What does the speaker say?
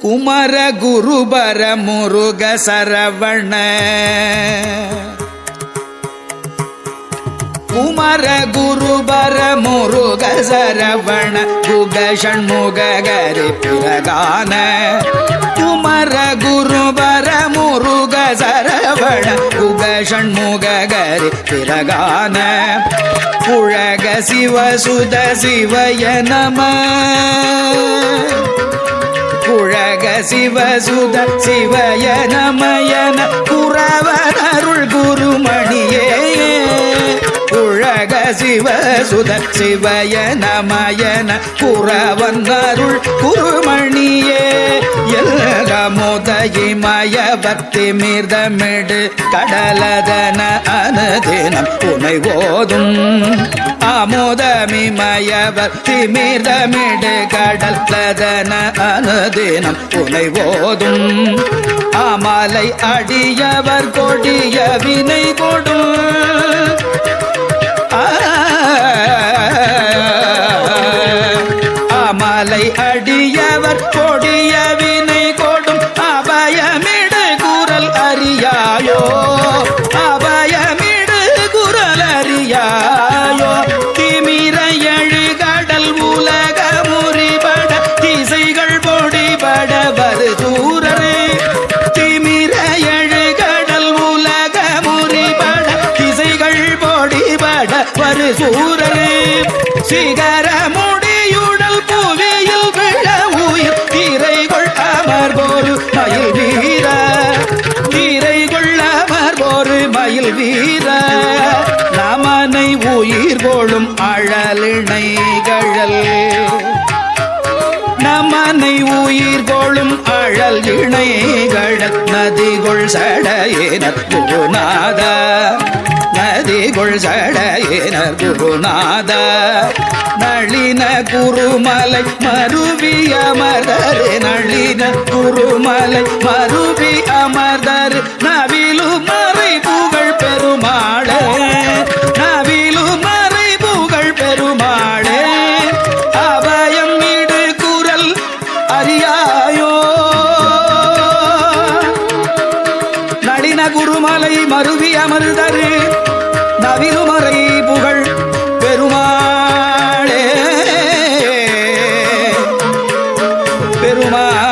குமர குருபர முருக சரவண குமர குருபர முருக சரவண குக ஷண்முக கரி பிரகான குமர குருபர முருக சரவண குக ஷண்முக கரி பிரகான புழக சிவசுத சிவய நம புழக சிவசுத சிவய நமயன குரவனருள் குருமணியே புழக சிவசுத சிவய நமயன குரவனருள் குருமணியே எல்க முதயிமய பக்தி மிர்தமிடு கடலதன அனுதினம் புனை ஓதும் ஆமோதமிமய பக்தி மிர்தமிடு கடலதன அனுதினம் புனை ஓதும் ஆமலை அடியவர் கொடிய வினை கொடும் ஆமலை அடியவர் கொடிய வினை கொடும் அபயமிடு குரல் அறியாயோ அபயமிடு குரல் அறியாயோ திமிர எழு கடல் உலக முறிபட திசைகள் பொடிபட வருதூரரே திமிர எழு கடல் உலக முறிபட திசைகள் பொடிபட வருசூரரே சிகர முடியுடல் புவியில் விழ உயிர் திரைகொள் அமர்போரு மயில் வீர திரைகொள் அமர்போரு மயில் வீர நமனை உயிர் கொளும் அழலிணைகழல் நமனை உயிர் கொளும் அழல் இணைகழல் நதிகொள் சடையினர் குருநாத நதிகொள் சடையினர் குருநாத நளின குருமலை மருவி அமர்தரு நளின குருமலை மருவி அமர்தரு நவிலு மறை புகழ் பெருமாளே நவிலு மறை புகழ் பெருமாளே அபயம் இடு குரல் அறியாயோ நளின குருமலை மருவி அமர்தரு நவிலுமறை புகழ் பெருமாளே பெருமாள்